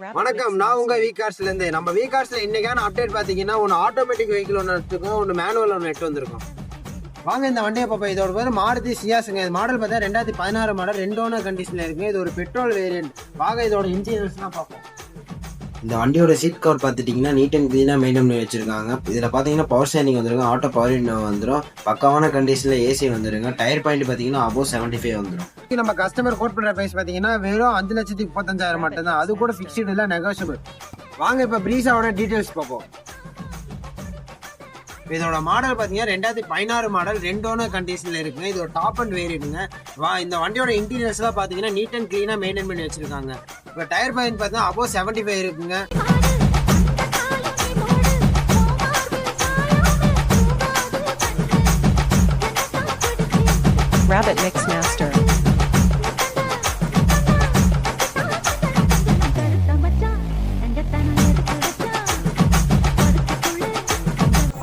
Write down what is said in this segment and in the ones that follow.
வணக்கம், நான் உங்க வீகார்ஸ்ல இருந்து. நம்ம வீகார்ஸ்ல இன்னைக்கான அப்டேட் பாத்தீங்கன்னா ஒன்னு ஆட்டோமேட்டிக் வெஹிக்கிள் ஒன்று எடுத்துருக்கோம், ஒன்று மேனுவல் ஒன்று எடுத்து வந்திருக்கோம். வாங்க இந்த வண்டியை பார்ப்போம். இதோட பேர் மாருதி சியாஸுங்க. இது மாடல் பார்த்தா 2016 மாடல், 2 ஓனர் கண்டிஷன்ல இருக்கு. இது ஒரு பெட்ரோல் வேரியன்ட். வாங்க இதோட இன்டீரியர்ஸ்லாம் பார்ப்போம். இந்த வண்டியோட சீட் கவர் பார்த்துட்டிங்கன்னா நீட் அண்ட் க்ளீனாக மெயின்டைன் பண்ணி வச்சிருக்காங்க. இதில் பார்த்தீங்கன்னா பவர் ஸ்டேரிங் வந்துருங்க, ஆட்டோ பவர் விண்டோ வந்துடும், பக்காவான கண்டிஷனில் ஏசி வந்துருங்க. டயர் பாயிண்ட் பார்த்தீங்கன்னா அபோவ் 75 வந்துடும். நம்ம கஸ்டமர் கோட் பண்ணுற ப்ரைஸ் பார்த்தீங்கன்னா வெறும் 5,35,000 மட்டும்தான். அது கூட ஃபிக்ஸ்டு இல்லை, நெகோஷியபிள். வாங்க இப்போ ப்ரீஸாவோட டீட்டெயில்ஸ் பார்ப்போம். இதோட மாடல் பார்த்தீங்கன்னா 2016 மாடல், 2 ஓனர் கண்டிஷனில் இருக்குங்க. இது ஒரு டாப் அண்ட் வேரியன்ட்டுங்க. இந்த வண்டியோட இன்டீரியர்ஸ்லாம் பார்த்தீங்கன்னா நீட் அண்ட் க்ளீனாக மெயின்டைன் பண்ணி வச்சிருக்காங்க. இப்போ டயர் பாயிண்ட் பார்த்தீங்கன்னா அபோவ் 75 இருக்குங்க. Rabbit Mix Master.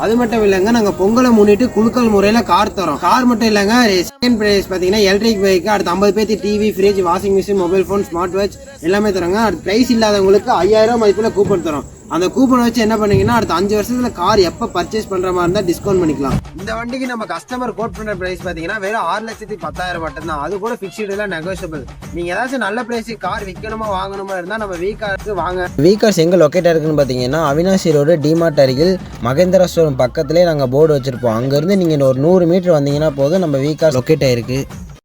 அது மட்டும் இல்லைங்க, நாங்கள் பொங்கலை முன்னிட்டு குலுக்கல் முறையில் கார் தரோம். கார் மட்டும் இல்லைங்க, செகண்ட் பிரைஸ் பார்த்தீங்கன்னா எலக்ட்ரிக் பைக்கு, அடுத்து 50 பேருக்கு TV, fridge, washing machine, mobile phone, smart watch எல்லாமே தரோங்க. அடுத்து பிரைஸ் இல்லாதவங்களுக்கு 5000 மதிப்பில் கூப்பன் தரோம். அந்த கூப்பனை வச்சு என்ன பண்ணீங்கன்னா அடுத்த 5 வருஷத்துல கார் எப்போ பர்ச்சேஸ் பண்ற மாதிரி இருந்தால் டிஸ்கவுண்ட் பண்ணிக்கலாம். இந்த வண்டிக்கு நம்ம கஸ்டமர் கோட் பண்ற பிரைஸ் பார்த்தீங்கன்னா வெறும் 6,10,000 மட்டும்தான். அது கூட ஃபிக்ஸ்டு இல்லை, நெகோஷியபிள். நீங்க ஏதாச்சும் நல்ல பிரைஸுக்கு கார் விற்கணுமா வாங்கணுமா இருந்தால் நம்ம வீகார்ஸ்க்கு வாங்க. வீகார்ஸ் எங்கே லொக்கேட் இருக்குன்னு பார்த்தீங்கன்னா அவினாசி ரோடு டிமார்ட் அருகில் மகேந்திரா ஸ்டோர் பக்கத்துலேயே நாங்கள் போர்டு வச்சிருப்போம். அங்கேருந்து நீங்கள் ஒரு 100 மீட்டர் வந்தீங்கன்னா போதும், நம்ம வீகார்ஸ் லொக்கேட் ஆயிருக்கு.